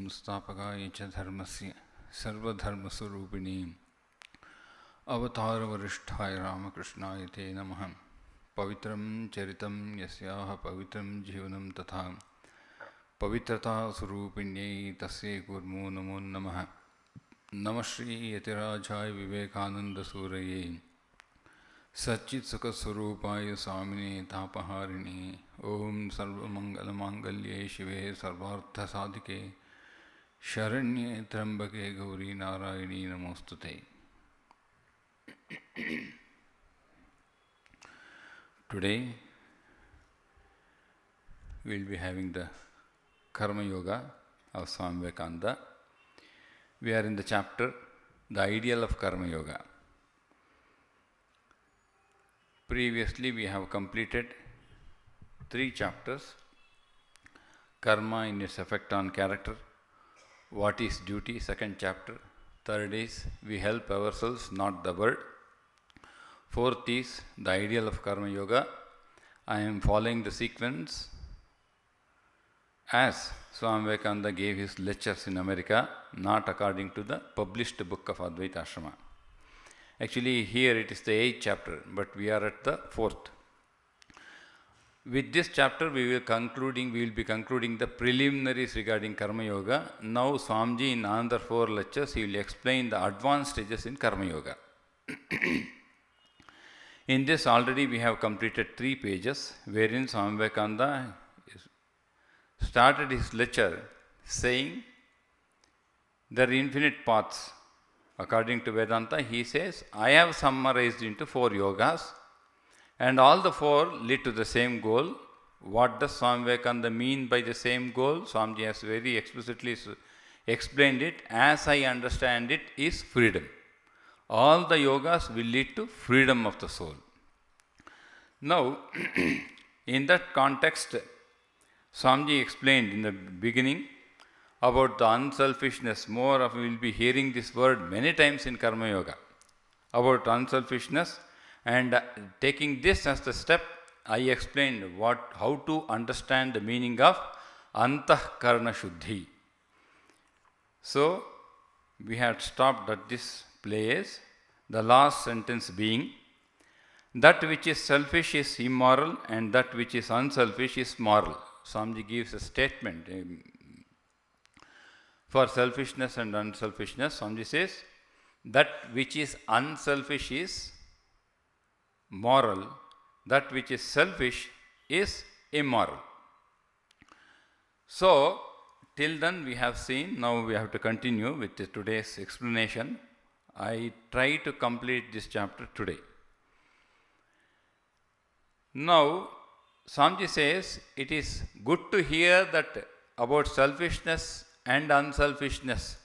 संस्थापकाय च धर्मस्य सर्वधर्मस्वरूपिणीं अवतारवरिष्ठाय रामकृष्णाय ते नमः। पवित्रं चरितं यस्याः पवित्रं जीवनं तथा पवित्रतास्वरूपिण्यै तस्यै कुर्मो नमो नमः। नमः श्री यतिराजाय विवेकानन्दसूरये सच्चित्सुखस्वरूपाय स्वामिने तापहारिणे। ओं सर्वमङ्गलमाङ्गल्ये शिवे सर्वार्थसाधिके शरण्ये त्र्यम्बके गौरी नारायणी नमोस्तुते। Today we will be having the Karma Yoga of Swami Vivekananda. We are in the chapter The Ideal of Karma Yoga. Previously we have completed 3 chapters: Karma in its effect on character, What is duty, 2nd chapter. 3rd is we help ourselves, not the world. 4th is the ideal of Karma Yoga. I am following the sequence as Swami Vivekananda gave his lectures in America, not according to the published book of Advaita Ashrama. Actually, here it is the 8th chapter, but we are at the 4th. With this chapter, we will be concluding the preliminaries regarding Karma Yoga. Now, Swamiji in another 4 lectures, he will explain the advanced stages in Karma Yoga. In this, already we have completed 3 pages, wherein Swami Vivekananda started his lecture saying there are infinite paths. According to Vedanta, he says, I have summarized into 4 yogas, and all the 4 lead to the same goal. What does Swami Vivekananda mean by the same goal? Swamiji has very explicitly explained it. As I understand it, is freedom. All the yogas will lead to freedom of the soul. Now, in that context, Swamiji explained in the beginning about the unselfishness. More of we will be hearing this word many times in Karma Yoga, about unselfishness, and taking this as the step, I explained how to understand the meaning of Antahkarana Shuddhi. So, we had stopped at this place, the last sentence being, that which is selfish is immoral and that which is unselfish is moral. Swamiji gives a statement for selfishness and unselfishness. Swamiji says, that which is unselfish is moral, that which is selfish is immoral. So, till then we have seen, now we have to continue with today's explanation. I try to complete this chapter today. Now, Swamiji says, it is good to hear that about selfishness and unselfishness.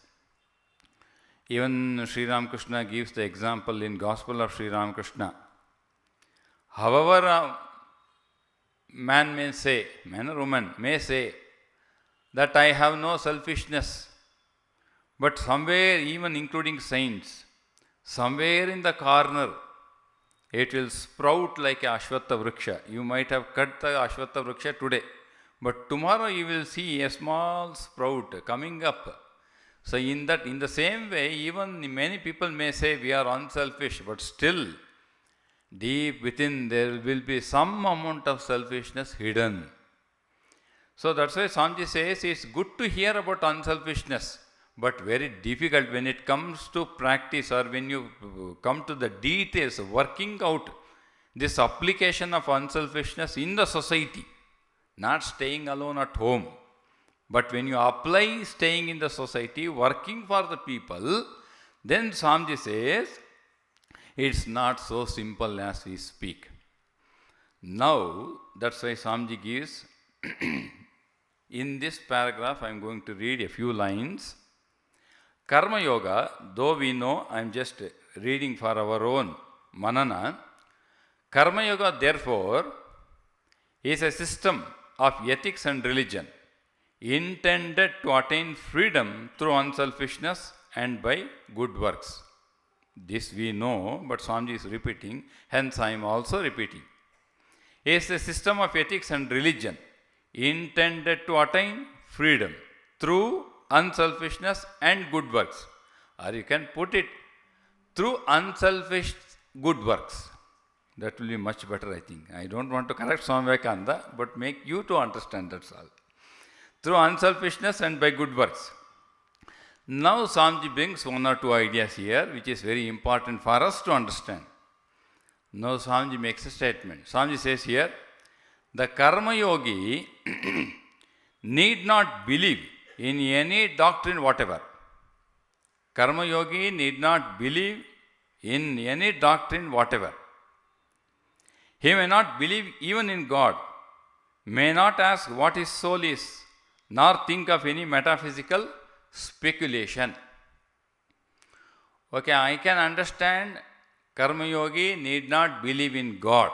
Even Sri Ramakrishna gives the example in Gospel of Sri Ramakrishna. However, a man or woman may say that I have no selfishness, but somewhere, even including saints, somewhere in the corner, it will sprout like a Ashwatha Vriksha. You might have cut the Ashwatha Vriksha today, but tomorrow you will see a small sprout coming up. So in the same way, even many people may say we are unselfish, but still, deep within there will be some amount of selfishness hidden. So that's why Swamiji says it's good to hear about unselfishness, but very difficult when it comes to practice, or when you come to the details, working out this application of unselfishness in the society, not staying alone at home. But when you apply staying in the society, working for the people, then Swamiji says, it's not so simple as we speak. Now, that's why Swamiji gives, in this paragraph, I am going to read a few lines. Karma Yoga, though we know, I am just reading for our own manana. Karma Yoga, therefore, is a system of ethics and religion intended to attain freedom through unselfishness and by good works. This we know, but Swamiji is repeating, hence I am also repeating. Is a system of ethics and religion intended to attain freedom through unselfishness and good works. Or you can put it through unselfish good works. That will be much better, I think. I don't want to correct Swami Vivekananda, but make you to understand, that's all. Through unselfishness and by good works. Now Swamiji brings one or two ideas here, which is very important for us to understand. Now Swamiji makes a statement. Swamiji says here, the Karma Yogi need not believe in any doctrine whatever. Karma Yogi need not believe in any doctrine whatever. He may not believe even in God, may not ask what his soul is, nor think of any metaphysical speculation. Okay, I can understand Karma Yogi need not believe in God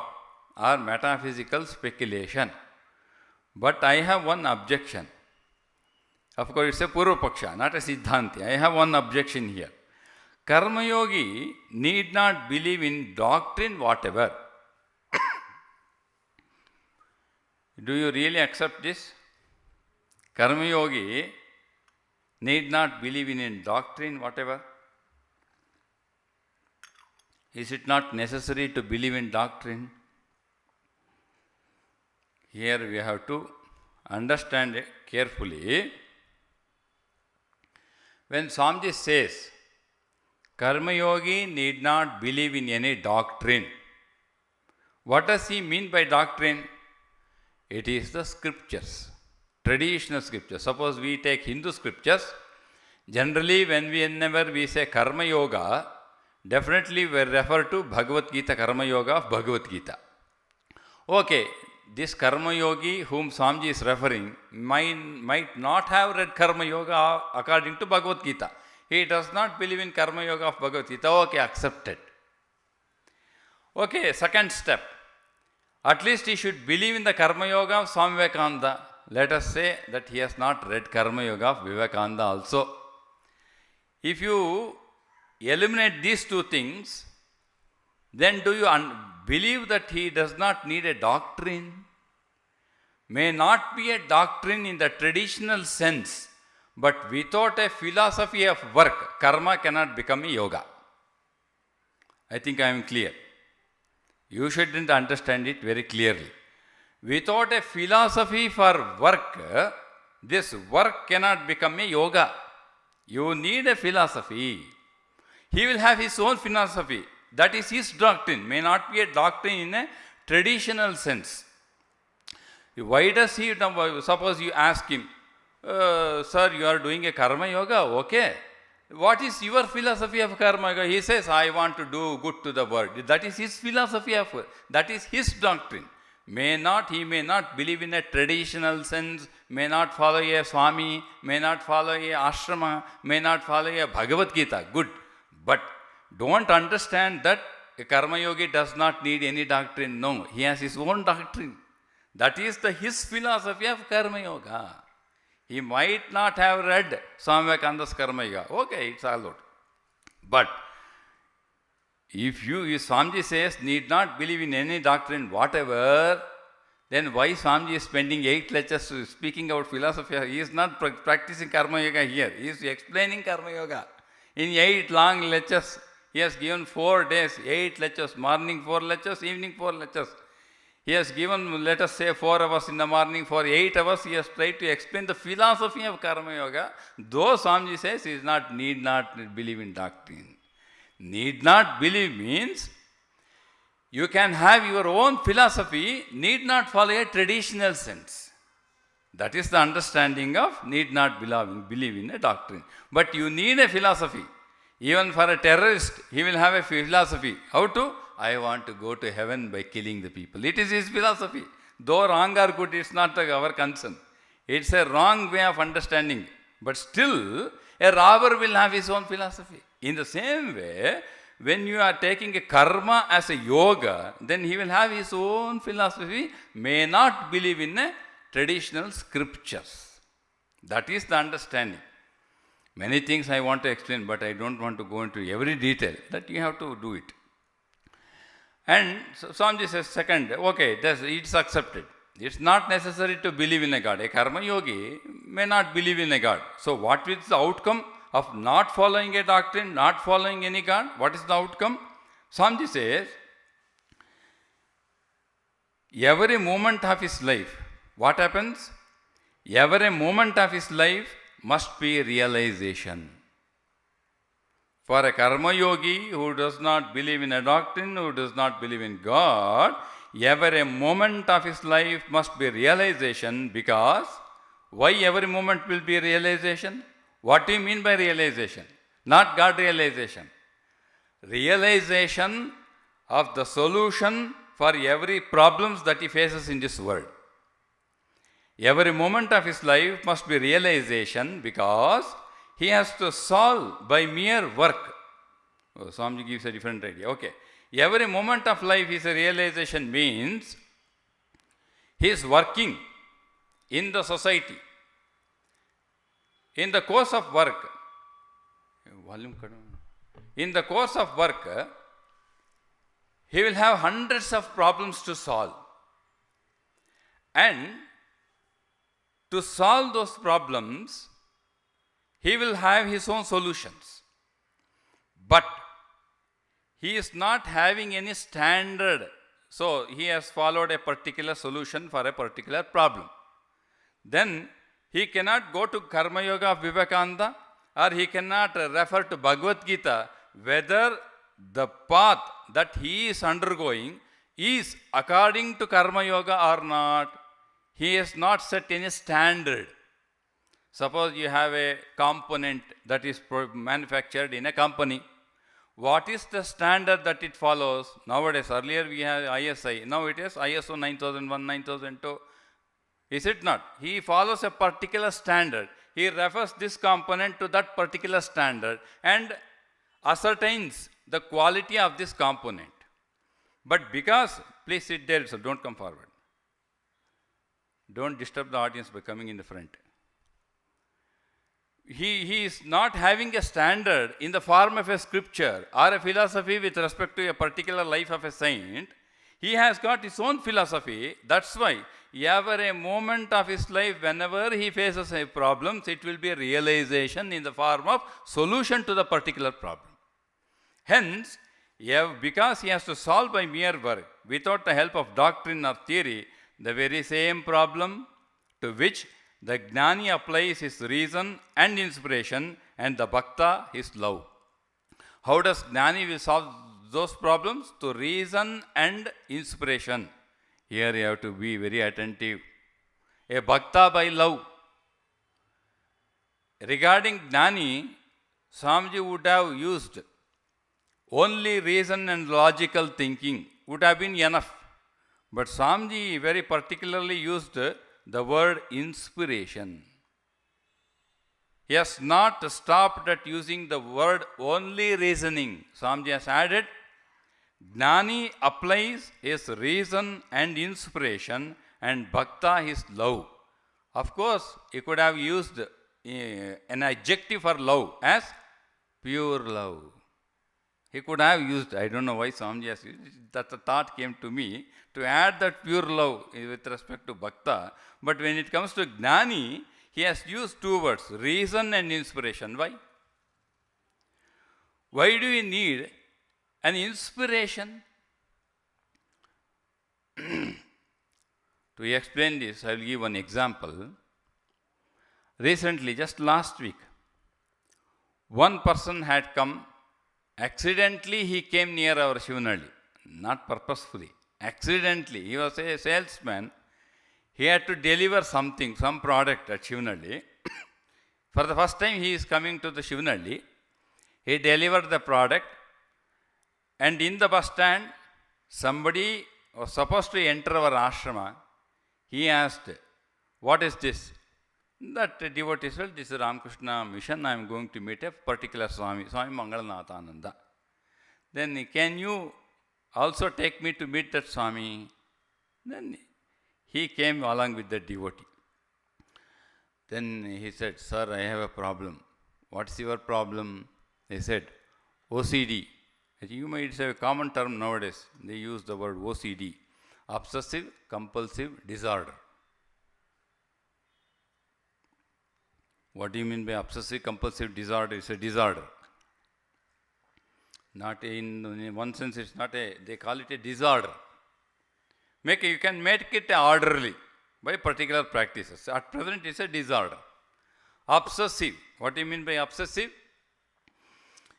or metaphysical speculation. But I have one objection. Of course, it's a Purva Paksha, not a Siddhanti. I have one objection here. Karma Yogi need not believe in doctrine whatever. Do you really accept this? Karma Yogi need not believe in doctrine whatever. Is it not necessary to believe in doctrine? Here we have to understand it carefully. When Swamiji says, Karma Yogi need not believe in any doctrine, what does he mean by doctrine? It is the scriptures, traditional scriptures. Suppose we take Hindu scriptures, generally whenever we say Karma Yoga, definitely we refer to Bhagavad Gita, Karma Yoga of Bhagavad Gita. Okay, this Karma Yogi whom Swamiji is referring might not have read Karma Yoga according to Bhagavad Gita. He does not believe in Karma Yoga of Bhagavad Gita. Okay, accepted. Okay, second step. At least he should believe in the Karma Yoga of Swami Vivekananda. Let us say that he has not read Karma Yoga of Vivekananda also. If you eliminate these two things, then do you believe that he does not need a doctrine? May not be a doctrine in the traditional sense, but without a philosophy of work, karma cannot become a yoga. I think I am clear. You shouldn't understand it very clearly. Without a philosophy for work, this work cannot become a yoga. You need a philosophy. He will have his own philosophy. That is his doctrine. May not be a doctrine in a traditional sense. Why does he, suppose you ask him, sir, you are doing a karma yoga, okay. What is your philosophy of karma yoga? He says, I want to do good to the world. That is his philosophy of, that is his doctrine. He may not believe in a traditional sense, may not follow a Swami, may not follow a ashrama, may not follow a Bhagavad Gita. Good. But don't understand that a karma yogi does not need any doctrine. No, he has his own doctrine. That is his philosophy of karma yoga. He might not have read Swami Vivekananda's Karma Yoga. Okay, it's all out. But if Swamiji says need not believe in any doctrine whatever, then why Swamiji is spending 8 lectures speaking about philosophy? He is not practicing Karma Yoga here. He is explaining Karma Yoga. In 8 long lectures, he has given 4 days, 8 lectures, morning 4 lectures, evening 4 lectures. He has given, let us say, 4 hours in the morning. For 8 hours, he has tried to explain the philosophy of Karma Yoga. Though Swamiji says he need not believe in doctrine. Need not believe means you can have your own philosophy, need not follow a traditional sense. That is the understanding of need not believe in a doctrine. But you need a philosophy. Even for a terrorist, he will have a philosophy. How to? I want to go to heaven by killing the people. It is his philosophy. Though wrong or good, it's not our concern. It's a wrong way of understanding. But still, a robber will have his own philosophy. In the same way, when you are taking a karma as a yoga, then he will have his own philosophy, may not believe in a traditional scriptures. That is the understanding. Many things I want to explain, but I don't want to go into every detail. That you have to do it. And so Swamiji says, second, okay, it's accepted. It's not necessary to believe in a God. A karma yogi may not believe in a God. So what is the outcome of not following a doctrine, not following any God? What is the outcome? Swamiji says, every moment of his life, what happens? Every moment of his life must be realization. For a karma yogi who does not believe in a doctrine, who does not believe in God, every moment of his life must be realization. Because why every moment will be realization? What do you mean by realization? Not God realization. Realization of the solution for every problems that he faces in this world. Every moment of his life must be realization, because he has to solve by mere work. Oh, Swamiji gives a different idea. Okay. Every moment of life is a realization, means he is working in the society. In the course of work, he will have hundreds of problems to solve. And to solve those problems, he will have his own solutions. But he is not having any standard. So he has followed a particular solution for a particular problem. Then he cannot go to Karma Yoga of Vivekananda, or he cannot refer to Bhagavad Gita whether the path that he is undergoing is according to Karma Yoga or not. He has not set any standard. Suppose you have a component that is manufactured in a company. What is the standard that it follows? Nowadays, earlier we have ISI, now it is ISO 9001, 9002. Is it not? He follows a particular standard. He refers this component to that particular standard and ascertains the quality of this component. But because, please sit there, so don't come forward. Don't disturb the audience by coming in the front. He is not having a standard in the form of a scripture or a philosophy with respect to a particular life of a saint. He has got his own philosophy. That's why every moment of his life, whenever he faces a problem, it will be a realization in the form of solution to the particular problem. Hence, because he has to solve by mere work, without the help of doctrine or theory, the very same problem to which the Gnani applies his reason and inspiration, and the Bhakta his love. How does Gnani will solve those problems? To reason and inspiration. Here you have to be very attentive. A Bhakta by love. Regarding Gnani, Swamiji would have used only reason and logical thinking, would have been enough. But Swamiji very particularly used the word inspiration. He has not stopped at using the word only reasoning. Swamiji has added, Gnani applies his reason and inspiration, and Bhakta his love. Of course, he could have used an adjective for love as pure love. He could have used, I don't know why Swamiji has used, that the thought came to me, to add that pure love with respect to Bhakta. But when it comes to Gnani, he has used two words, reason and inspiration. Why? Why do we need an inspiration? To explain this, I will give one example. Recently, just last week, one person had come. Accidentally, he came near our Shivnalli, not purposefully. Accidentally, he was a salesman. He had to deliver something, some product at Shivnalli. For the first time, he is coming to the Shivnalli. He delivered the product, and in the bus stand, somebody was supposed to enter our ashrama. He asked, "What is this?" That devotee said, "This is Ramakrishna mission. I am going to meet a particular Swami, Swami Mangalanathanandaji. Then can you also take me to meet that Swami?" Then he came along with the devotee. Then he said, "Sir, I have a problem." "What's your problem?" They said, "OCD." You might say a common term nowadays. They use the word OCD, obsessive compulsive disorder. What do you mean by obsessive compulsive disorder? It's a disorder. Not in one sense, it's not a, they call it a disorder. You can make it orderly by particular practices. At present, it's a disorder. Obsessive. What do you mean by obsessive?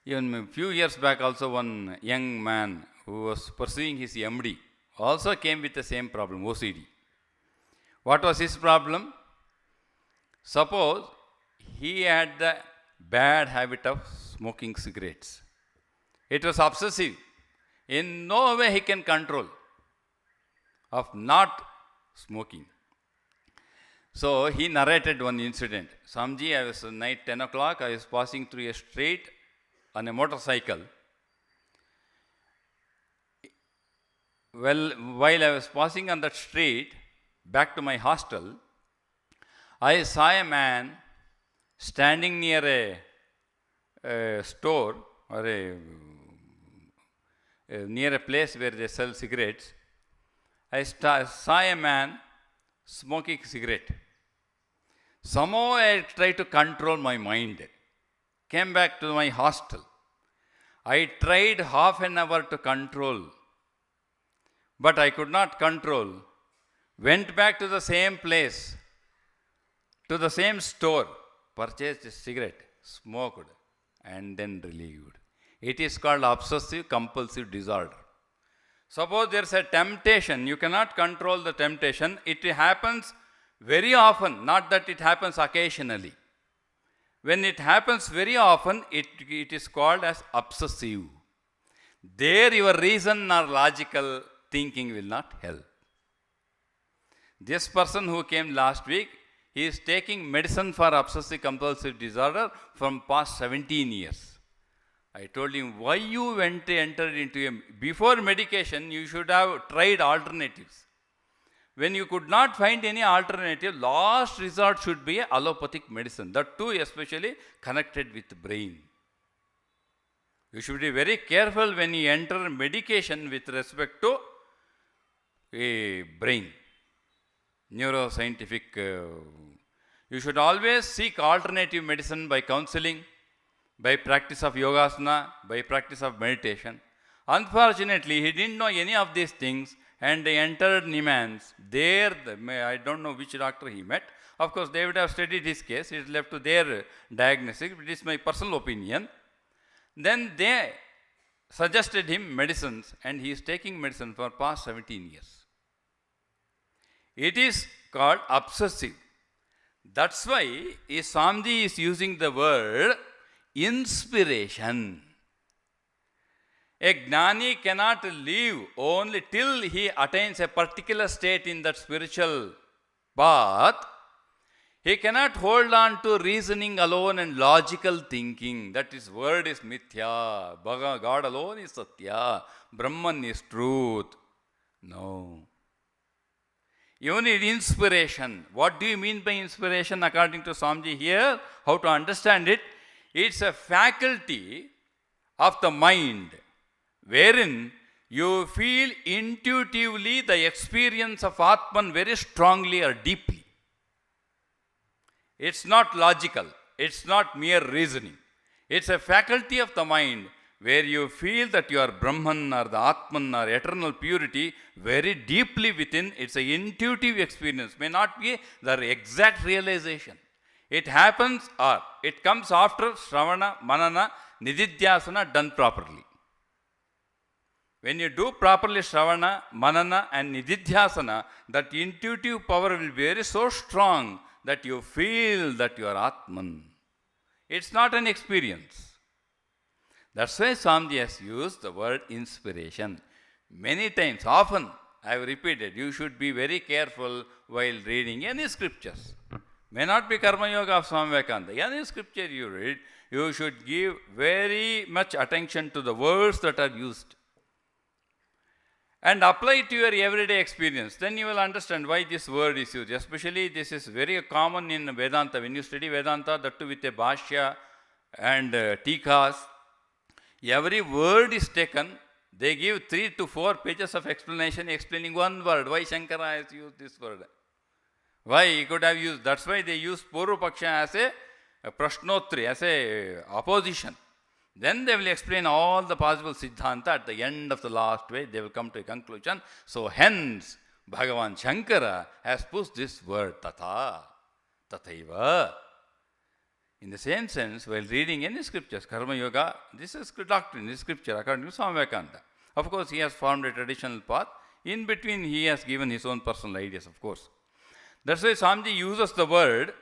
Even a few years back also, one young man who was pursuing his MD also came with the same problem, OCD. What was his problem? Suppose he had the bad habit of smoking cigarettes. It was obsessive. In no way he can control of not smoking. So he narrated one incident. Swamiji, I was night 10 o'clock, I was passing through a street on a motorcycle. Well, while I was passing on that street back to my hostel, I saw a man standing near a store or near a place where they sell cigarettes. I saw a man smoking cigarette. Somehow I tried to control my mind. Came back to my hostel. I tried half an hour to control, but I could not control. Went back to the same place, to the same store, purchased a cigarette, smoked, and then relieved. It is called obsessive compulsive disorder. Suppose there is a temptation, you cannot control the temptation. It happens very often, not that it happens occasionally. When it happens very often, it is called as obsessive. There your reason or logical thinking will not help. This person who came last week, he is taking medicine for obsessive compulsive disorder from past 17 years. I told him, why you entered into before medication, you should have tried alternatives. When you could not find any alternative, last resort should be allopathic medicine. That too especially connected with the brain. You should be very careful when you enter medication with respect to a brain, neuroscientific. You should always seek alternative medicine by counseling, by practice of yogasana, by practice of meditation. Unfortunately, he didn't know any of these things and they entered Niemann's. There, I don't know which doctor he met. Of course, they would have studied his case. It is left to their diagnosis. It is my personal opinion. Then they suggested him medicines and he is taking medicine for past 17 years. It is called obsessive. That's why Swamiji is using the word inspiration. A Gnani cannot live only till he attains a particular state in that spiritual path. He cannot hold on to reasoning alone and logical thinking. That his word is mithya. God alone is satya. Brahman is truth. No. You need inspiration. What do you mean by inspiration according to Swamiji here? How to understand it? It's a faculty of the mind wherein you feel intuitively the experience of Atman very strongly or deeply. It's not logical. It's not mere reasoning. It's a faculty of the mind where you feel that you are Brahman or the Atman or eternal purity very deeply within. It's an intuitive experience. May not be the exact realization. It happens or it comes after Shravana, Manana, Nididhyasana done properly. When you do properly Shravana, Manana and Nididhyasana, that intuitive power will be very so strong that you feel that you are Atman. It's not an experience. That's why Swamiji has used the word inspiration. Many times, often, I have repeated, you should be very careful while reading any scriptures. May not be Karma Yoga of Swami Vivekananda. Any scripture you read, you should give very much attention to the words that are used. And apply it to your everyday experience. Then you will understand why this word is used. Especially this is very common in Vedanta. When you study Vedanta, that too with a Bhashya and Tikas, every word is taken. They give 3 to 4 pages of explanation explaining one word. Why Shankara has used this word? Why he could have used? That's why they use Purva Paksha as a a prashnotri, as a opposition. Then they will explain all the possible siddhanta. At the end of the last way, they will come to a conclusion. So hence, Bhagavan Shankara has pushed this word tatha, tathaiva. In the same sense, while reading any scriptures, Karma Yoga, this is doctrine, this is scripture according to Swami Vivekananda. Of course, he has formed a traditional path. In between, he has given his own personal ideas, of course. That's why Swamiji uses the word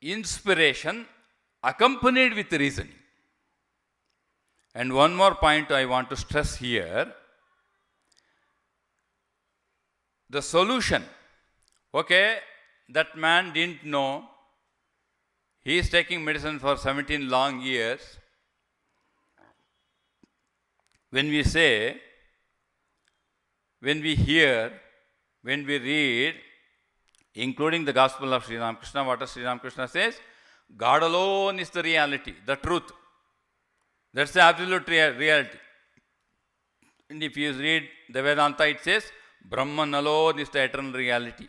inspiration accompanied with reasoning. And one more point I want to stress here. The solution. Okay, that man didn't know. He is taking medicine for 17 long years. When we say, when we hear, when we read, including the Gospel of Sri Ramakrishna, what does Sri Ramakrishna says? God alone is the reality, the truth. That's the absolute reality. And if you read the Vedanta, it says, Brahman alone is the eternal reality.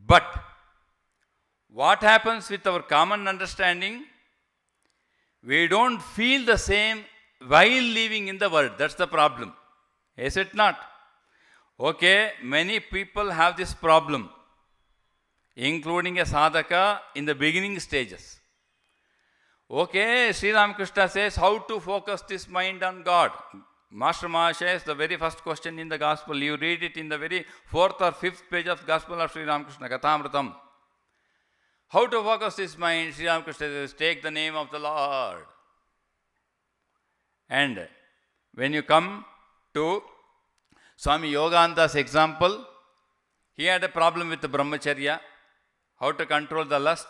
But what happens with our common understanding? We don't feel the same while living in the world. That's the problem. Is it not? Okay, many people have this problem, including a sadhaka in the beginning stages. Okay, Sri Ramakrishna says how to focus this mind on God. Master Maharaj says the very first question in the Gospel, you read it in the very 4th or 5th page of Gospel of Sri Ramakrishna, Kathamritam. How to focus this mind? Sri Ramakrishna says, take the name of the Lord. And when you come to Swami Yogananda's example, he had a problem with the brahmacharya, how to control the lust.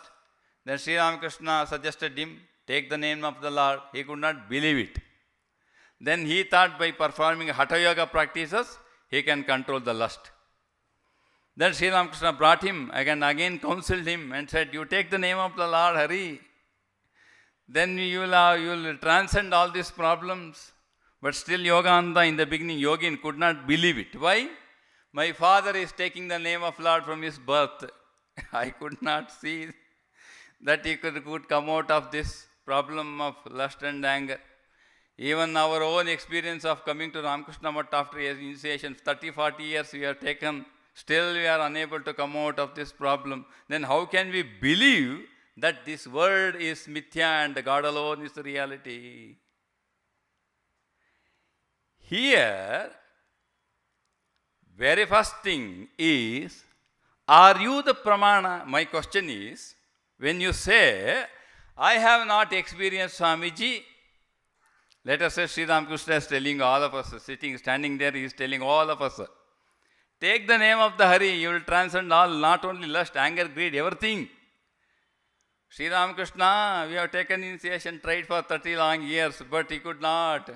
Then Sri Ramakrishna suggested him, take the name of the Lord. He could not believe it. Then he thought by performing Hatha Yoga practices, he can control the lust. Then Sri Ramakrishna brought him and again counseled him and said, you take the name of the Lord Hari. Then you will transcend all these problems. But still Yogananda in the beginning, Yogin could not believe it. Why? My father is taking the name of Lord from his birth. I could not see that he could come out of this problem of lust and anger. Even our own experience of coming to Ramakrishna Math after his initiation, 30-40 years we have taken, still we are unable to come out of this problem. Then how can we believe that this world is mithya and God alone is the reality? Here, very first thing is, are you the pramana? My question is, when you say, I have not experienced Swamiji, let us say Sri Ramakrishna is telling all of us, standing there, he is telling all of us, take the name of the Hari, you will transcend all, not only lust, anger, greed, everything. Sri Ramakrishna, we have taken initiation, tried for 30 long years, but he could not.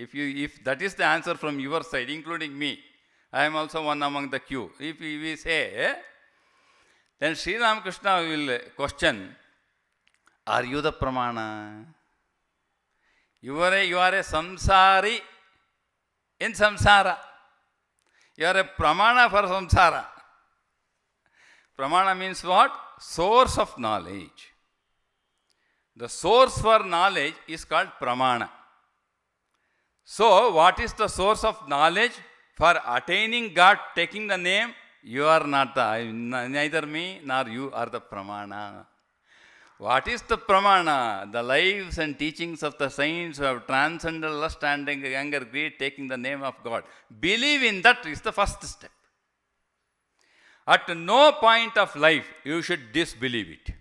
If that is the answer from your side, including me, I am also one among the queue. If we say, then Sri Ramakrishna will question, are you the pramana? You are a samsari in samsara. You are a pramana for samsara. Pramana means what? Source of knowledge. The source for knowledge is called pramana. So, what is the source of knowledge? For attaining God, taking the name, you are not neither me nor you are the pramana. What is the pramana? The lives and teachings of the saints who have transcended lust and anger, greed, taking the name of God. Believe in that is the first step. At no point of life you should disbelieve it.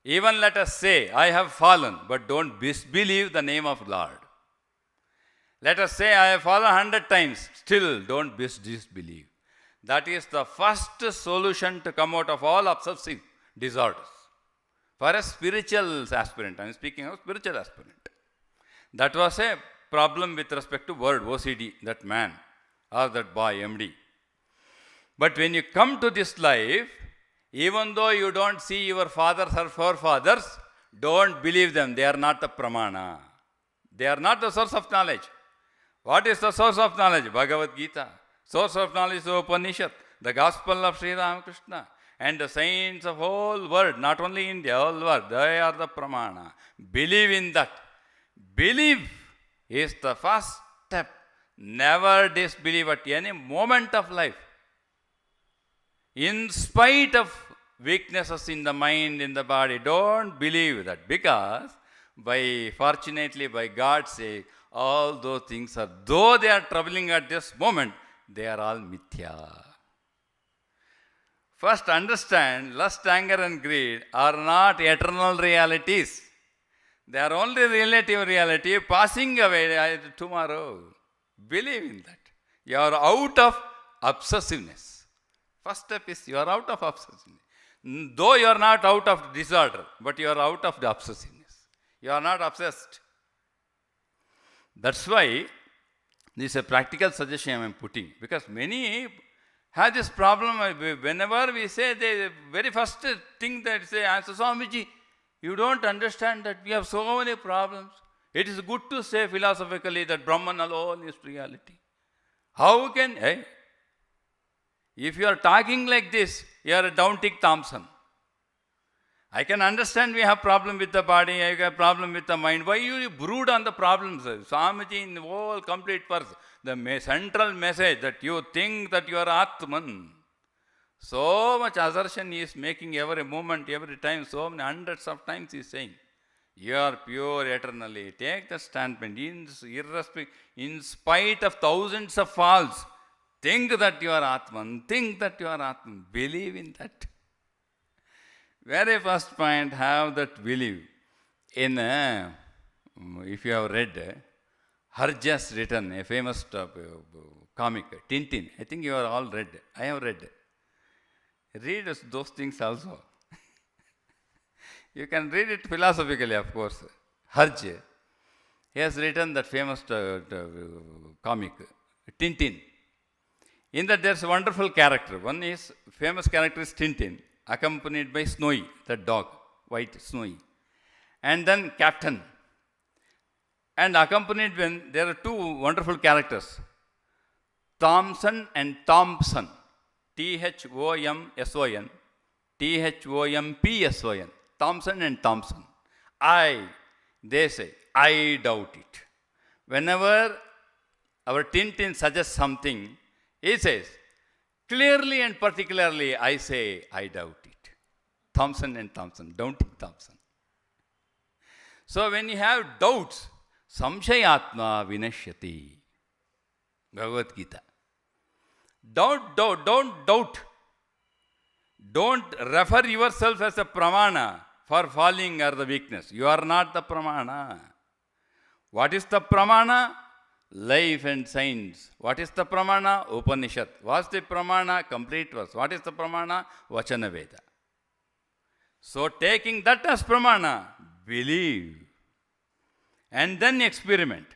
Even let us say, I have fallen, but don't disbelieve the name of Lord. Let us say, I have fallen 100 times, still don't disbelieve. That is the first solution to come out of all obsessive disorders. For a spiritual aspirant, I am speaking of spiritual aspirant. That was a problem with respect to word, OCD, that man or that boy, MD. But when you come to this life, even though you don't see your fathers or forefathers, don't believe them. They are not the pramana. They are not the source of knowledge. What is the source of knowledge? Bhagavad Gita. Source of knowledge is Upanishad, the Gospel of Sri Ramakrishna. and the saints of whole world, not only India, whole world, they are the pramana. Believe in that. Believe is the first step. Never disbelieve at any moment of life. In spite of weaknesses in the mind, in the body, don't believe that, because fortunately, by God's sake, all those things are, though they are troubling at this moment, they are all mithya. First understand, lust, anger and greed are not eternal realities. They are only relative reality, passing away tomorrow. Believe in that. You are out of obsessiveness. First step is you are out of obsessiveness. Though you are not out of disorder, but you are out of the obsessiveness. You are not obsessed. That's why this is a practical suggestion I am putting, because many have this problem. Whenever we say, the very first thing that say, answer, Swamiji, you don't understand that we have so many problems. It is good to say philosophically that Brahman alone is reality. How can, if you are talking like this, you are a downtick Thompson. I can understand we have problem with the body, I have problem with the mind. Why you brood on the problems? Swamiji, in the whole complete verse, the central message that you think that you are Atman. So much assertion he is making every moment, every time, so many hundreds of times he is saying, you are pure eternally. Take the standpoint, in spite of thousands of falls, think that you are Atman, think that you are Atman, believe in that. Very first point, have that belief. If you have read, Harjas written a famous comic, Tintin. I think you are all read. I have read. Read those things also. You can read it philosophically, of course. Harj, he has written that famous comic, Tintin. In that there is a wonderful character. One is, famous character is Tintin, accompanied by Snowy, the dog, white Snowy. And then Captain. And accompanied when there are two wonderful characters, Thompson and Thompson. Thomson, Thompson, Thompson and Thompson. They say, I doubt it. Whenever our Tintin suggests something, he says, clearly and particularly, I say, I doubt it. Thompson and Thompson, doubting Thompson. So when you have doubts, samshayatma vinashyati. Bhagavad Gita. Don't doubt. Don't refer yourself as a pramana for falling or the weakness. You are not the pramana. What is the pramana? Life and science. What is the pramana? Upanishad. What's the pramana? Complete verse. What is the pramana? Vachana Veda. So taking that as pramana, believe. And then experiment.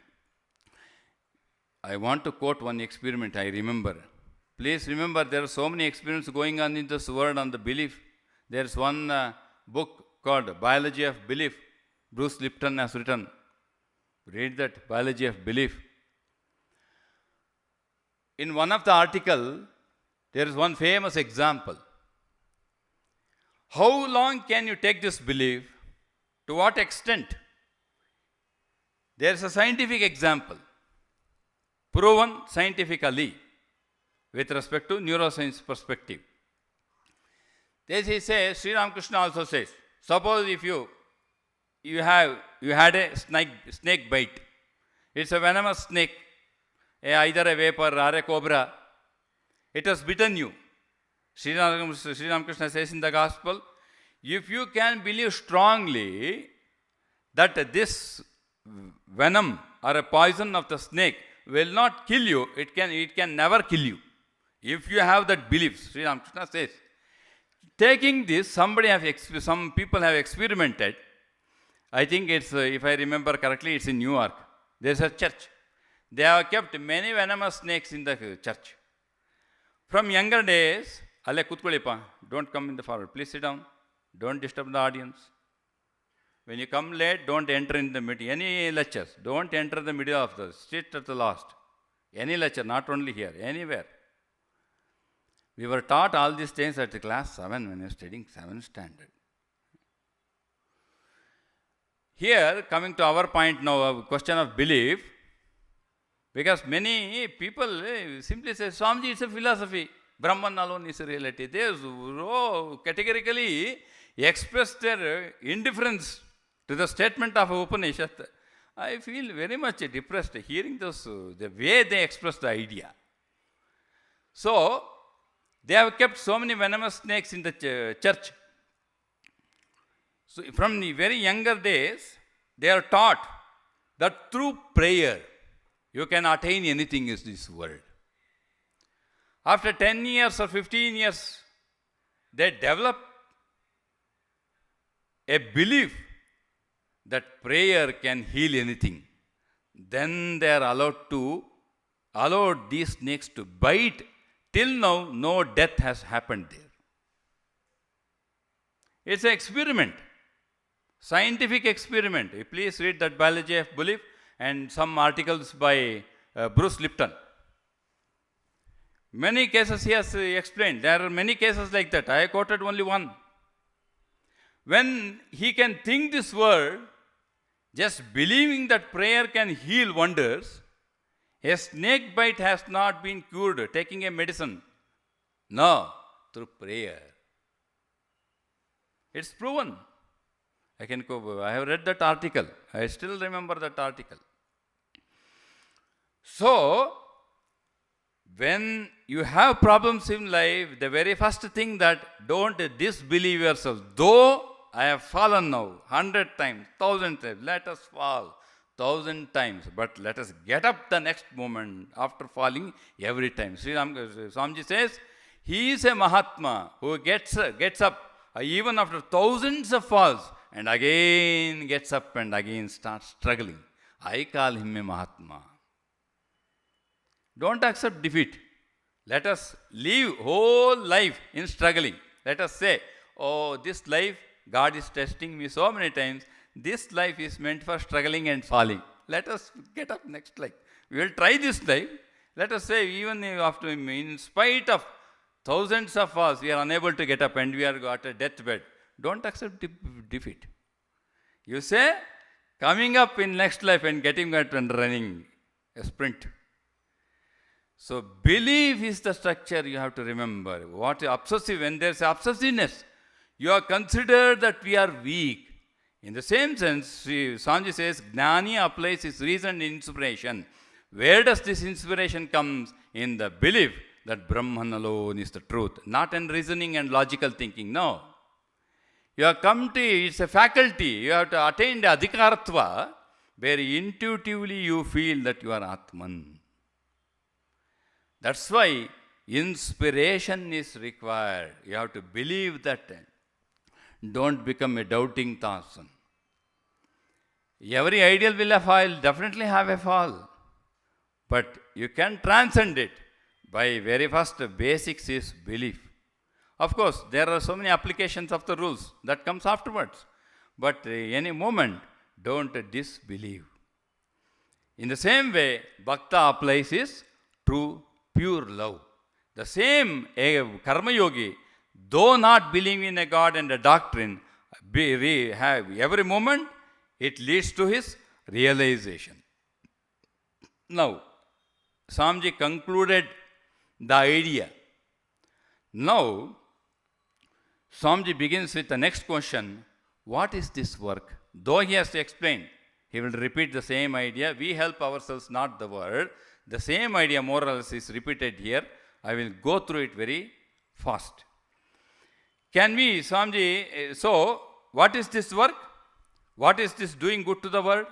I want to quote one experiment I remember. Please remember, there are so many experiments going on in this world on the belief. There is one book called Biology of Belief. Bruce Lipton has written. Read that, Biology of Belief. In one of the articles, there is one famous example. How long can you take this belief? To what extent? There is a scientific example, proven scientifically with respect to neuroscience perspective. This he says, Sri Ramakrishna also says, suppose if you had a snake bite. It's a venomous snake, either a vapor or a cobra. It has bitten you. Sri Ramakrishna says in the Gospel, if you can believe strongly that this venom or a poison of the snake will not kill you, it can never kill you. If you have that belief, Sri Ramakrishna says, taking this, some people have experimented. I think it's, if I remember correctly, it's in New York. There's a church. They have kept many venomous snakes in the church. From younger days, don't come in the forward. Please sit down. Don't disturb the audience. When you come late, don't enter in the middle. Any lectures, don't enter the middle of the, sit at the last. Any lecture, not only here, anywhere. We were taught all these things at class 7 when we were studying 7th standard. Here, coming to our point now, a question of belief, because many people simply say, Swamiji, it's a philosophy. Brahman alone is a reality. They categorically express their indifference to the statement of Upanishad. I feel very much depressed hearing those, the way they express the idea. So, they have kept so many venomous snakes in the church. So, from the very younger days, they are taught that through prayer, you can attain anything in this world. After 10 years or 15 years, they develop a belief that prayer can heal anything. Then they are allowed these snakes to bite. Till now, no death has happened there. It's an experiment, scientific experiment. Please read that Biology of Belief and some articles by Bruce Lipton. Many cases he has explained. There are many cases like that. I quoted only one. When he can think this word, just believing that prayer can heal wonders, a snake bite has not been cured taking a medicine. No, through prayer. It's proven. I have read that article. I still remember that article. So, when you have problems in life, the very first thing that don't disbelieve yourself. Though I have fallen now 100 times, 1,000 times, let us fall 1,000 times, but let us get up the next moment after falling every time. Swamiji says, he is a Mahatma who gets up even after thousands of falls and again gets up and again starts struggling. I call him a Mahatma. Don't accept defeat. Let us live whole life in struggling. Let us say, oh, this life, God is testing me so many times. This life is meant for struggling and falling. Let us get up next life. We will try this life. Let us say, even after, in spite of thousands of falls, we are unable to get up and we are at a deathbed. Don't accept defeat. You say, coming up in next life and getting up and running a sprint. So, belief is the structure you have to remember. What obsessive, when there is obsessiveness, you are considered that we are weak. In the same sense, Swamiji says, Gnani applies his reason and inspiration. Where does this inspiration come? In the belief that Brahman alone is the truth, not in reasoning and logical thinking. No. You have come to, it's a faculty. You have to attain the adhikaratva, where intuitively you feel that you are Atman. That's why inspiration is required. You have to believe that. Don't become a doubting person. Every ideal will definitely have a fall. But you can transcend it by very first basics is belief. Of course, there are so many applications of the rules that comes afterwards. But any moment, don't disbelieve. In the same way, Bhakta applies his true pure love. The same Karma Yogi, though not believing in a God and a doctrine, every moment it leads to his realization. Now, Swamiji concluded the idea. Now, Swamiji begins with the next question. What is this work? Though he has to explain, he will repeat the same idea. We help ourselves, not the world. The same idea more or less is repeated here. I will go through it very fast. Can we, Swamiji, so what is this work? What is this doing good to the world?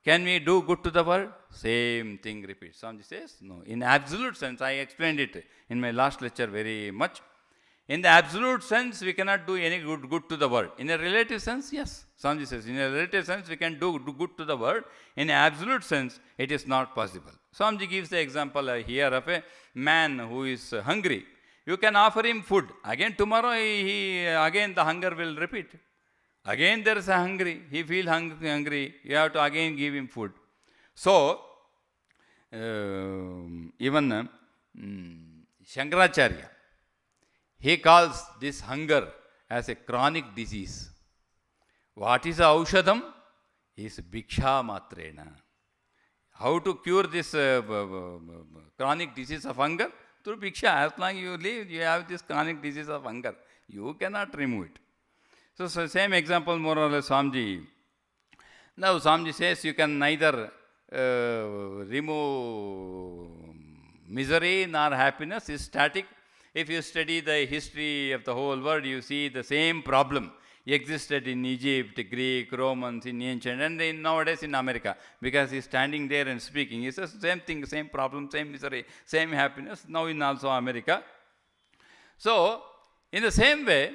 Can we do good to the world? Same thing repeats. Swamiji says, no. In absolute sense, I explained it in my last lecture very much. In the absolute sense, we cannot do any good to the world. In a relative sense, yes. Swamiji says, in a relative sense, we can do good to the world. In an absolute sense, it is not possible. Swamiji gives the example here of a man who is hungry. You can offer him food. Again tomorrow, again the hunger will repeat. Again there is a hungry. He feels hungry. You have to again give him food. So, even Shankaracharya, He calls this hunger as a chronic disease. What is the aushadam? Is bhiksha matrena. How to cure this chronic disease of hunger? Through bhiksha. As long as you live, you have this chronic disease of hunger. You cannot remove it. So same example more or less Swamiji. Now Swamiji says you can neither remove misery nor happiness, is static. If you study the history of the whole world, you see the same problem existed in Egypt, Greek, Romans, in ancient, and nowadays in America. Because he's standing there and speaking. He says same thing, same problem, same misery, same happiness, now in also America. So, in the same way,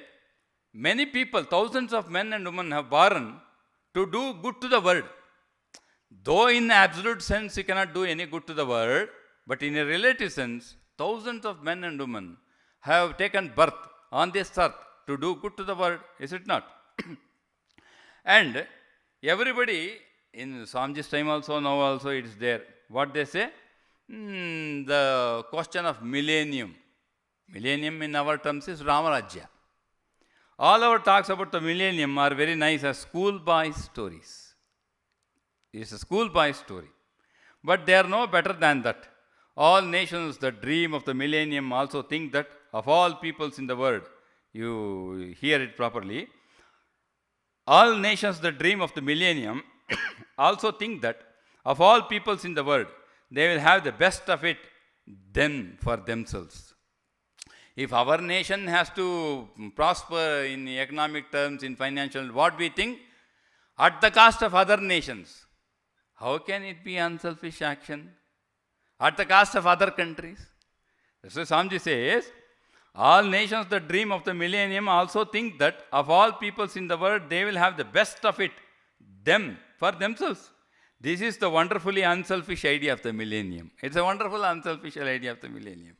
many people, thousands of men and women have born to do good to the world. Though in absolute sense you cannot do any good to the world, but in a relative sense, thousands of men and women have taken birth on this earth to do good to the world, is it not? And everybody, in Swamiji's time also, now also it is there. What they say? The question of millennium. Millennium in our terms is Ramarajya. All our talks about the millennium are very nice as schoolboy stories. It's a schoolboy story. But they are no better than that. All nations that dream of the millennium also think that of all peoples in the world, you hear it properly, all nations that dream of the millennium also think that of all peoples in the world, they will have the best of it then for themselves. If our nation has to prosper in economic terms, in financial, what we think? At the cost of other nations. How can it be unselfish action? At the cost of other countries. So Swamiji says, all nations that dream of the millennium also think that of all peoples in the world, they will have the best of it, them, for themselves. This is the wonderfully unselfish idea of the millennium. It's a wonderful unselfish idea of the millennium.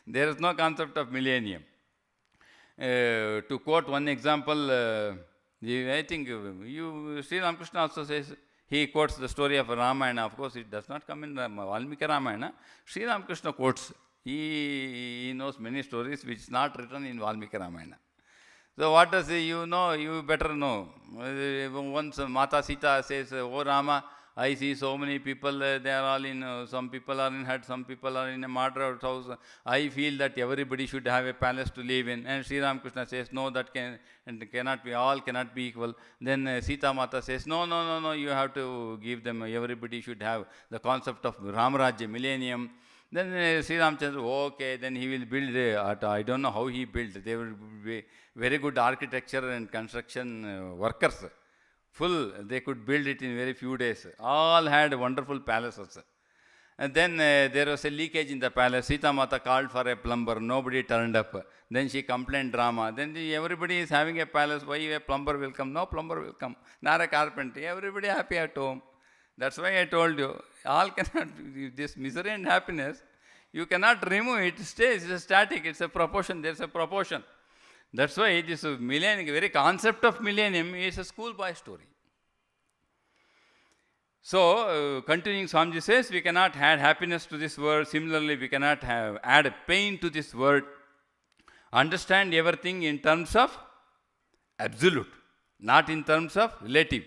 There is no concept of millennium. To quote one example, I think Sri Ramakrishna also says, he quotes the story of Ramayana. Of course, it does not come in Valmiki Ramayana. Sri Ramakrishna quotes. He knows many stories which is not written in Valmiki Ramayana. So what does he, you better know. Once Mata Sita says, "Oh Rama, I see so many people, they are all in, some people are in hut, some people are in a moderate house. I feel that everybody should have a palace to live in." And Sri Ramakrishna says, "No, that cannot be, all cannot be equal." Then Sita Mata says, no, you have to give them, everybody should have the concept of Ramarajya, millennium. Then Sri Ramchandra, okay, then he will build, I don't know how he built. They will be very good architecture and construction workers. Full, they could build it in very few days. All had wonderful palaces. And then there was a leakage in the palace. Sita Mata called for a plumber. Nobody turned up. Then she complained drama. Then everybody is having a palace. Why a plumber will come? No plumber will come. Not a carpenter. Everybody happy at home. That's why I told you, all cannot, this misery and happiness, you cannot remove it. It stays, it's static, it's a proportion, there's a proportion. That's why this millennium, very concept of millennium is a schoolboy story. So, continuing, Swamiji says, we cannot add happiness to this world. Similarly, we cannot add pain to this world. Understand everything in terms of absolute, not in terms of relative.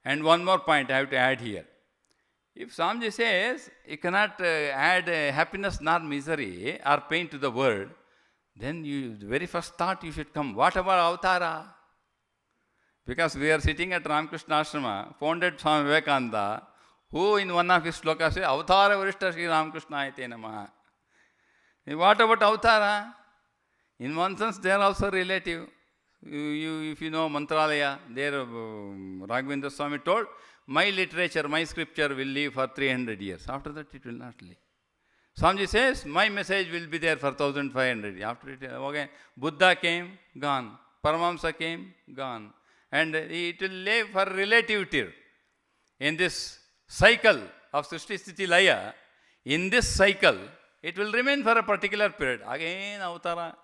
And one more point I have to add here. If Swamiji says you cannot add happiness nor misery or pain to the world, then the very first thought you should come, what about Avtara? Because we are sitting at Ramakrishna Ashrama, founded Swami Vivekananda, who in one of his slokas says, Avtara Varishta Sri Ramakrishna Ayate Namaha. What about Avtara? In one sense, they are also relative. If you know Mantralaya, there Raghavendra Swami told, my literature, my scripture will live for 300 years. After that, it will not live. Swamiji says, my message will be there for 1500. After it, okay, Buddha came, gone. Paramahamsa came, gone. And it will live for relativity. In this cycle of Srishti Sthiti Laya, in this cycle, it will remain for a particular period. Again, Avtara.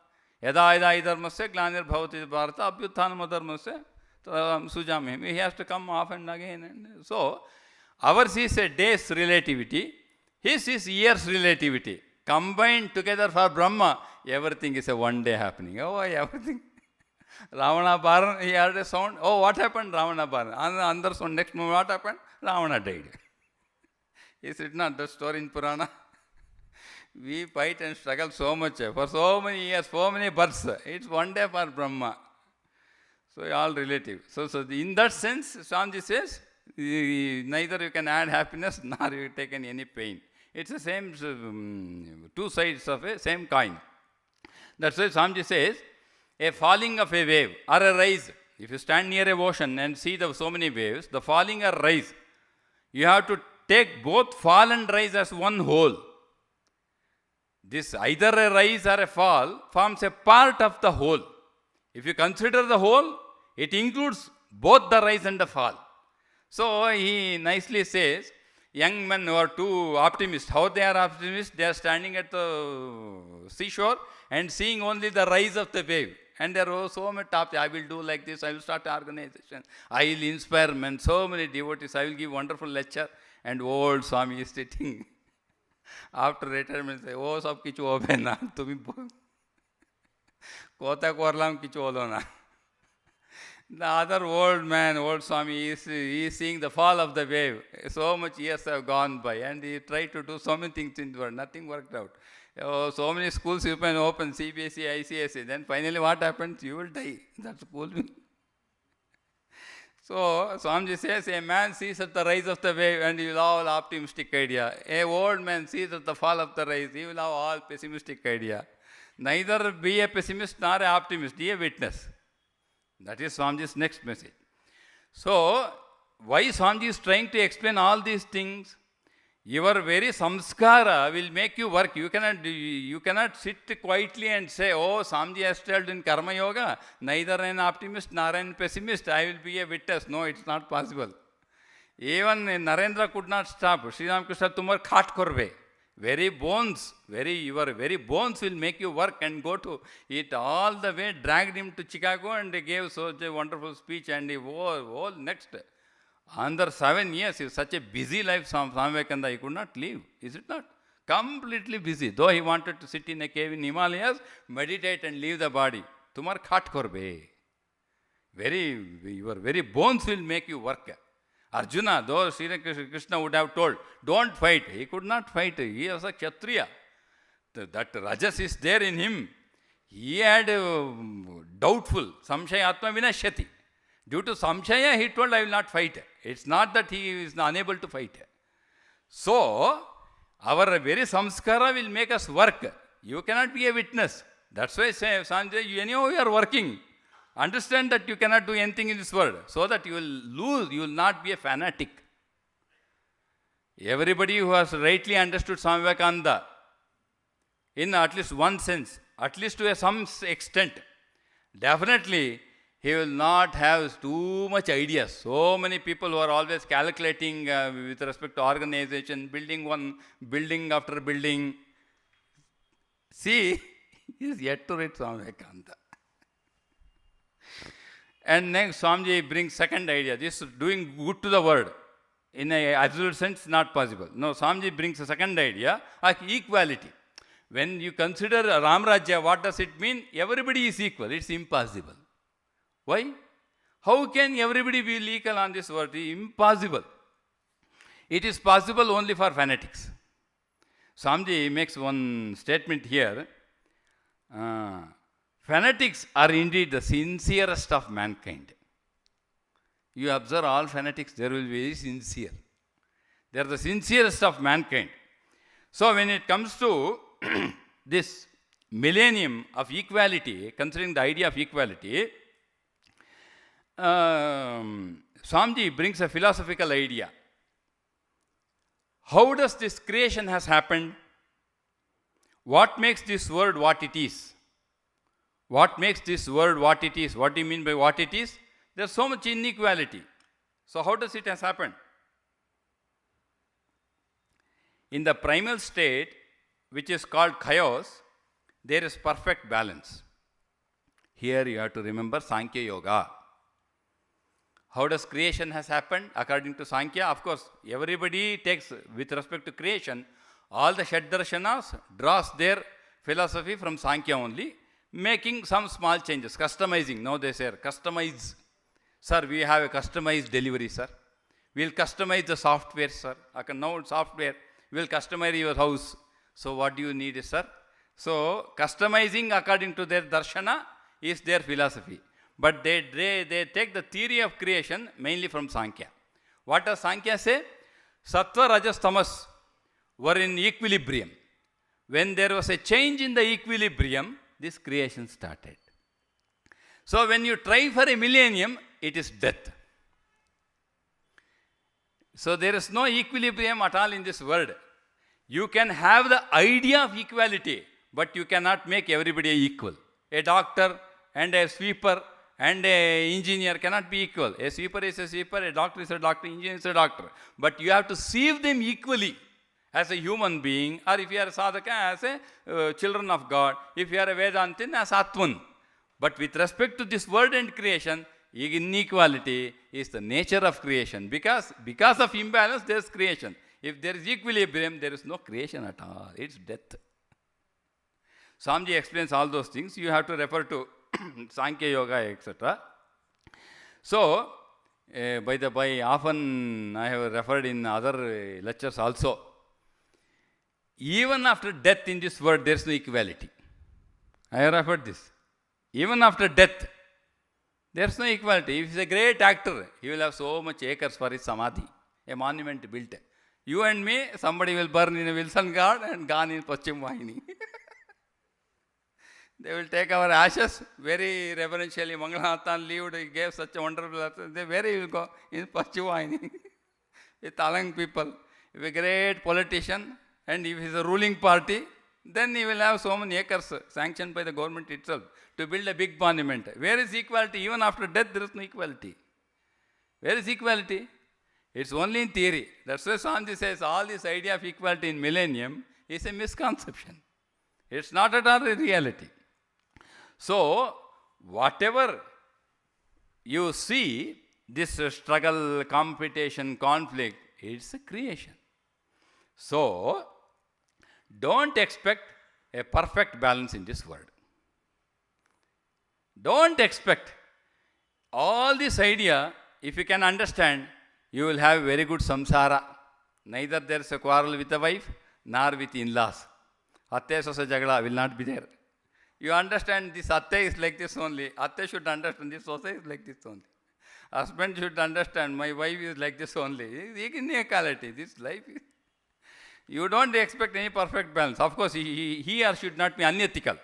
Yada yada idharmasya glanir bhavati bharata abhyuthanam adharmasya sujami. He has to come off and again. And so, ours is a day's relativity. His is year's relativity. combined together for Brahma, everything is a one day happening. Oh, everything. Ravana Baran, he heard a sound. Oh, what happened? Ravana Baran. Another sound, next moment, what happened? Ravana died. Is it not the story in Purana? We fight and struggle so much for so many years, so many births. It's one day for Brahma. So all relative. So in that sense, Swamiji says, neither you can add happiness nor you take any pain. It's the same two sides of a same coin. That's why Swamiji says, a falling of a wave or a rise. If you stand near a ocean and see so many waves, the falling or rise, you have to take both fall and rise as one whole. This either a rise or a fall forms a part of the whole. If you consider the whole, it includes both the rise and the fall. So he nicely says, young men who are too optimistic, how they are optimists? They are standing at the seashore and seeing only the rise of the wave. And there are so many topics. I will do like this, I will start organization, I will inspire men, so many devotees, I will give wonderful lecture. And old Swami is sitting after retirement, say, oh, sab kichu hobe na, tumi kota korlam kichu holo na. The other old man, old Swami, he is seeing the fall of the wave. So much years have gone by, and he tried to do so many things in the world. Nothing worked out. Oh, so many schools you can open, CBSE, ICSE. Then finally what happens? You will die. That's school. So Swamiji says, a man sees at the rise of the wave and he will have all optimistic idea. A old man sees at the fall of the rise, he will have all pessimistic idea. Neither be a pessimist nor an optimist, be a witness. That is Swamiji's next message. So, why Swamiji is trying to explain all these things? Your very samskara will make you work. You cannot sit quietly and say, oh, Swamiji has told in Karma Yoga, neither an optimist nor an pessimist, I will be a witness. No, it's not possible. Even Narendra could not stop. Sri Ramakrishna tumar khat korbe. Your very bones will make you work and go to it all the way, dragged him to Chicago and gave such a wonderful speech and he whole next. Under 7 years, he was such a busy life, Swami Vivekananda, he could not leave. Is it not? Completely busy. Though he wanted to sit in a cave in Himalayas, meditate and leave the body. Tumar khat korbe. Your very bones will make you work. Arjuna, though Sri Krishna would have told, don't fight. He could not fight. He was a Kshatriya. That Rajas is there in him. He had doubtful. Samshaya Atma Vinashyati. Due to Samshaya, he told, I will not fight. It's not that he is unable to fight. So, our very samskara will make us work. You cannot be a witness. That's why Sanjay, anyhow you are working. Understand that you cannot do anything in this world. So that you will lose, you will not be a fanatic. Everybody who has rightly understood Swami Vivekananda, in at least one sense, at least to some extent, definitely he will not have too much ideas. So many people who are always calculating with respect to organization, building one building after building. See, he is yet to read Swami Vivekananda. And next, Swamiji brings second idea. This doing good to the world. In an absolute sense, not possible. No, Swamiji brings a second idea of equality. When you consider Ram Rajya, what does it mean? Everybody is equal. It's impossible. Why? How can everybody be equal on this world? Impossible. It is possible only for fanatics. Swamiji makes one statement here. Fanatics are indeed the sincerest of mankind. You observe all fanatics, they will be very sincere. They are the sincerest of mankind. So when it comes to this millennium of equality, considering the idea of equality, Swamiji brings a philosophical idea. How does this creation has happened? What makes this world what it is? What makes this world what it is? What do you mean by what it is? There is so much inequality. So how does it has happened? In the primal state, which is called chaos, there is perfect balance. Here you have to remember Sankhya Yoga. How does creation has happened? According to Sankhya, of course, everybody takes, with respect to creation, All the Shed Darshanas draws their philosophy from Sankhya only, making some small changes, customizing. Now they say, customize. Sir, we have a customized delivery, sir. We will customize the software, sir. Now software, we will customize your house. So what do you need, sir? So customizing according to their darshana is their philosophy. But they take the theory of creation mainly from Sankhya. What does Sankhya say? Sattva, Rajas, Tamas were in equilibrium. When there was a change in the equilibrium, this creation started. So when you try for a millennium, it is death. So there is no equilibrium at all in this world. You can have the idea of equality, but you cannot make everybody equal. A doctor and a sweeper and an engineer cannot be equal. A sweeper is a sweeper, a doctor is a doctor, engineer is a doctor. But you have to see them equally as a human being, or if you are a sadhaka, as a children of God, if you are a Vedantin, as Atman. But with respect to this world and creation, inequality is the nature of creation. Because of imbalance, there is creation. If there is equilibrium, there is no creation at all. It's death. Swamiji explains all those things. You have to refer to Sankhya Yoga, etc. So, by the by, often I have referred in other lectures also. Even after death in this world, there is no equality. I have referred this. Even after death, there is no equality. If he is a great actor, he will have so much acres for his samadhi, a monument built. You and me, somebody will burn in a Wilson garden and gone in Paschim Vahini. They will take our ashes very reverentially. Mangalanathan lived, he gave such a wonderful ashes. Where he will go? In Paschim Vahini. With Talang people. If a great politician, and if he is a ruling party, then he will have so many acres sanctioned by the government itself to build a big monument. Where is equality? Even after death, there is no equality. Where is equality? It's only in theory. That's why Swami says all this idea of equality in millennium is a misconception. It's not at all a reality. So, whatever you see, this struggle, competition, conflict, it's a creation. So, don't expect a perfect balance in this world. Don't expect all this idea. If you can understand, you will have very good samsara. Neither there is a quarrel with the wife, nor with in-laws. Atte sosa jagala will not be there. You understand this atte is like this only. Atte should understand this sosa is like this only. Husband should understand my wife is like this only. Inequality, this life is. You don't expect any perfect balance. Of course, he or should not be unethical.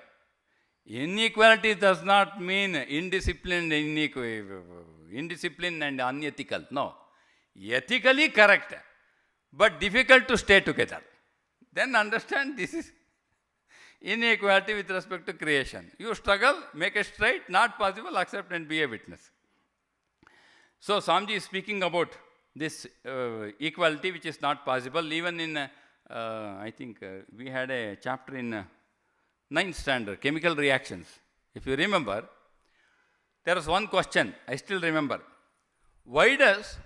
Inequality does not mean indisciplined and unethical. No. Ethically correct, but difficult to stay together. Then understand this is inequality with respect to creation. You struggle, make it straight, not possible, accept and be a witness. So, Swamiji is speaking about this equality which is not possible. Even in, I think we had a chapter in 9th standard, chemical reactions. If you remember, there was one question, I still remember. Why does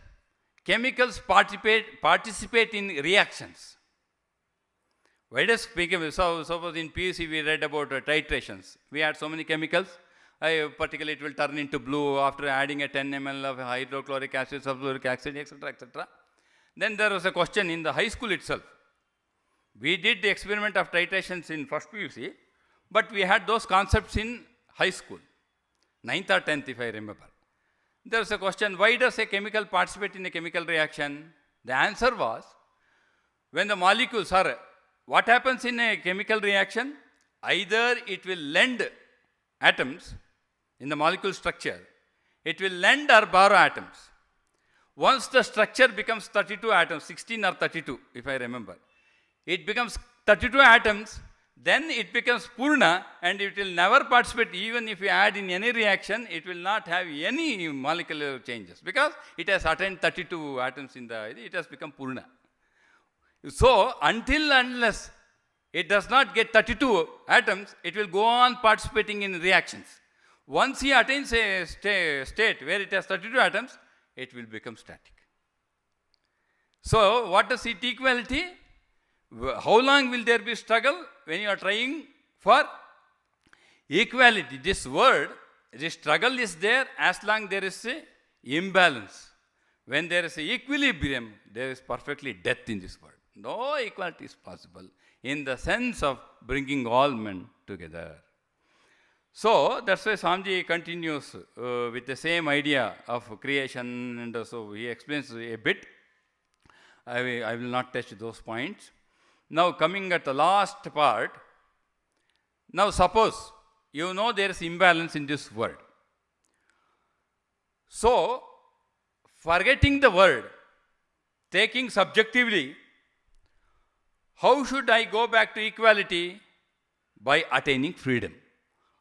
chemicals participate in reactions? Why does so suppose in PUC we read about titrations. We had so many chemicals. Particularly it will turn into blue after adding a 10 ml of hydrochloric acid, sulfuric acid, etc., etc. Then there was a question in the high school itself. We did the experiment of titrations in first PUC, but we had those concepts in high school, 9th or 10th if I remember. There was a question, why does a chemical participate in a chemical reaction? The answer was, when the molecules are, what happens in a chemical reaction? Either it will lend atoms in the molecule structure, it will lend or borrow atoms. Once the structure becomes 32 atoms, 16 or 32 if I remember, it becomes 32 atoms, then it becomes Purna and it will never participate. Even if you add in any reaction, it will not have any molecular changes because it has attained 32 atoms in the, it has become Purna. So, unless it does not get 32 atoms, it will go on participating in reactions. Once he attains a state where it has 32 atoms, it will become static. So, what does it equality? How long will there be struggle? When you are trying for equality. This word, the struggle is there as long there is a imbalance. When there is a equilibrium, there is perfectly death in this world. No equality is possible in the sense of bringing all men together. So that's why Swamiji continues with the same idea of creation, and so he explains a bit. I will not touch those points. Now coming at the last part. Now suppose you know there is imbalance in this world. So forgetting the world, taking subjectively, how should I go back to equality? By attaining freedom.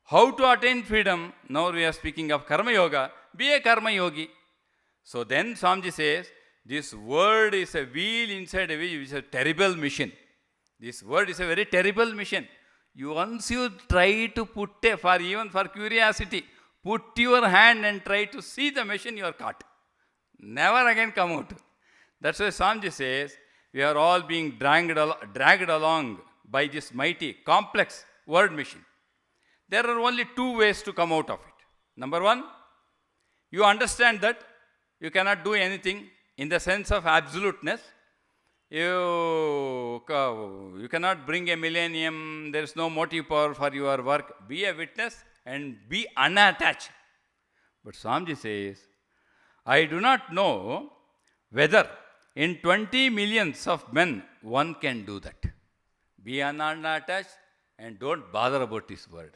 How to attain freedom? Now we are speaking of Karma Yoga. Be a Karma Yogi. So then Swamiji says, this world is a wheel inside a wheel, which is a terrible mission. This world is a very terrible mission. Once you try to put even for curiosity, put your hand and try to see the machine, you are caught. Never again come out. That's why Swamiji says, we are all being dragged along by this mighty, complex word machine. There are only two ways to come out of it. Number one, you understand that you cannot do anything in the sense of absoluteness. You cannot bring a millennium, there is no motive power for your work. Be a witness and be unattached. But Swamiji says, I do not know whether in 20 millions of men one can do that. Be unattached and don't bother about this word.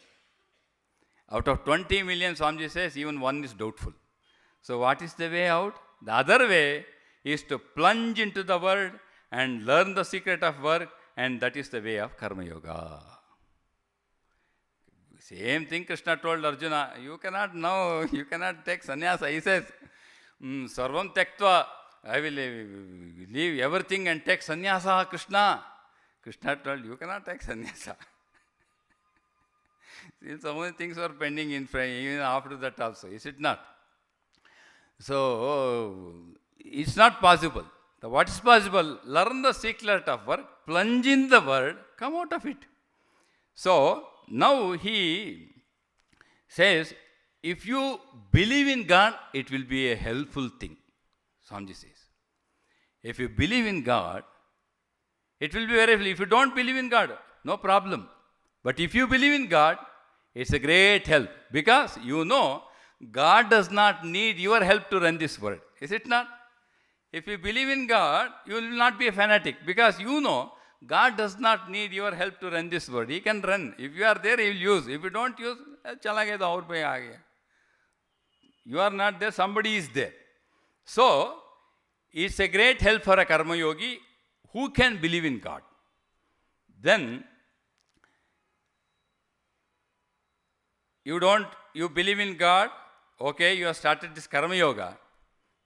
Out of 20 million, Swamiji says, even one is doubtful. So what is the way out? The other way is to plunge into the word and learn the secret of work, and that is the way of Karma Yoga. Same thing Krishna told Arjuna, you cannot take sannyasa. He says, Sarvam Tektva, I will leave everything and take sannyasa, Krishna. Krishna told, you cannot take sannyasa. Still so many things are pending in front, even after that also, is it not? So, it's not possible. What is possible? Learn the secret of work, plunge in the word, come out of it. So, now he says, if you believe in God, it will be a helpful thing. Swamiji says. If you believe in God, it will be very helpful. If you don't believe in God, no problem. But if you believe in God, it's a great help. Because you know, God does not need your help to run this world. Is it not? If you believe in God, you will not be a fanatic. Because you know, God does not need your help to run this world. He can run. If you are there, He will use. If you don't use, chala gaya to aur pe aa gaya. You are not there, somebody is there. So, it's a great help for a Karma Yogi who can believe in God. Then, you believe in God, okay, you have started this Karma Yoga.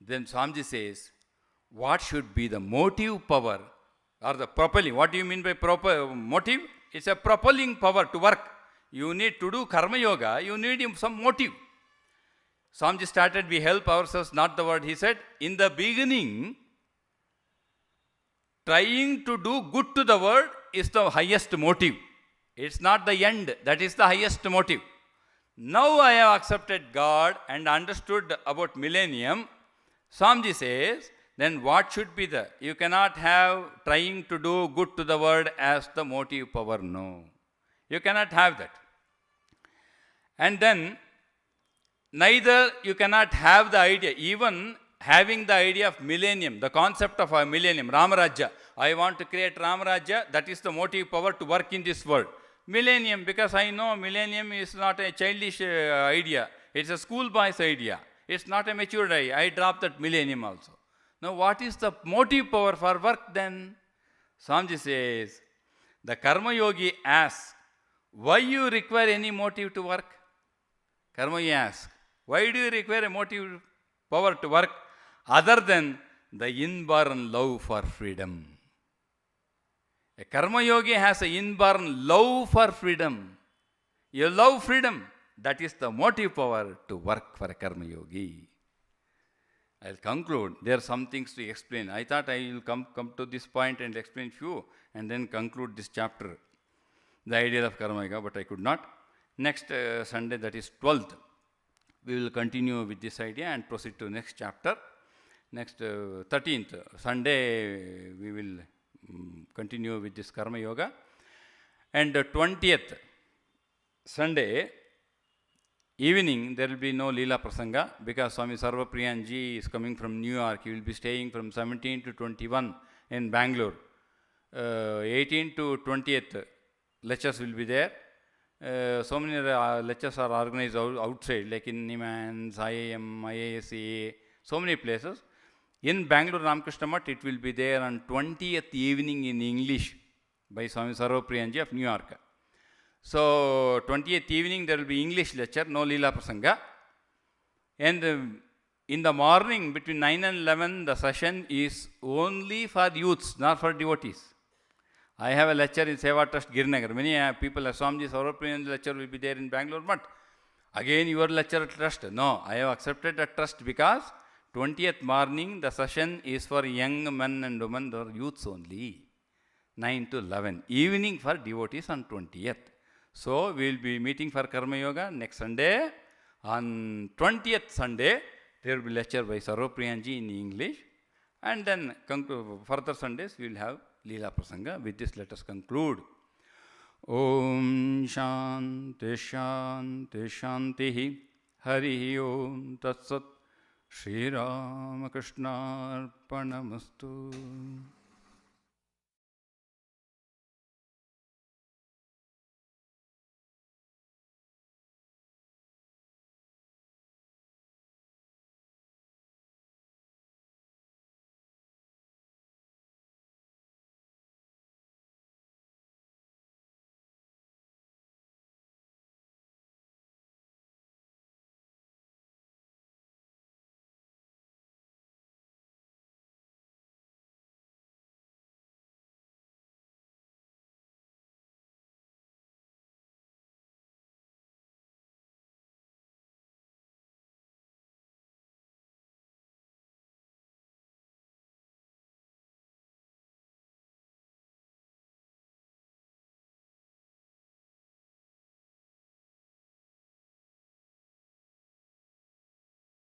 Then Swamiji says, what should be the motive power or the propelling? What do you mean by motive? It's a propelling power to work. You need to do Karma Yoga, you need some motive. Swamiji started, we help ourselves, not the word. He said, in the beginning, trying to do good to the world is the highest motive. It's not the end, that is the highest motive. Now I have accepted God and understood about millennium. Swamiji says, then what should be you cannot have trying to do good to the world as the motive power, no. You cannot have that. And then, neither you cannot have the idea, even having the idea of millennium, the concept of a millennium, Ramarajya. I want to create Ramarajya, that is the motive power to work in this world. Millennium, because I know millennium is not a childish idea. It's a schoolboy's idea. It's not a mature idea. I dropped that millennium also. Now, what is the motive power for work then? Swamiji says, the Karma Yogi asks, why you require any motive to work? Karma Yogi asks, why do you require a motive power to work other than the inborn love for freedom? A Karma Yogi has an inborn love for freedom. You love freedom. That is the motive power to work for a Karma Yogi. I'll conclude. There are some things to explain. I thought I will come to this point and explain few and then conclude this chapter, the idea of Karma Yoga, but I could not. Next Sunday, that is 12th, we will continue with this idea and proceed to next chapter. Next 13th Sunday, we will continue with this Karma Yoga. And 20th Sunday evening, there will be no Leela Prasanga because Swami Sarvapriyanji is coming from New York. He will be staying from 17 to 21 in Bangalore. 18 to 20th lectures will be there. So many lectures are organized outside, like in Nimans, IIM, IISCA, so many places. In Bangalore Ramakrishna Math, it will be there on 20th evening in English by Swami Sarvapriyanji of New York. So 20th evening there will be English lecture, no Leela Prasanga. And in the morning between 9 and 11, the session is only for youths, not for devotees. I have a lecture in Seva Trust, Girinagar. Many people, Swamiji Sarvapriyanji lecture will be there in Bangalore, but again your lecture at trust. No, I have accepted a trust because 20th morning the session is for young men and women, or youths only. 9 to 11. Evening for devotees on 20th. So we will be meeting for Karma Yoga next Sunday. On 20th Sunday, there will be lecture by Sarvapriyanji in English. And then further Sundays, we will have Leela Prasanga. With this, let us conclude. Om Shanti Shanti Shanti Hari Om Tat Sat Shri Ramakrishna Arpanamastu.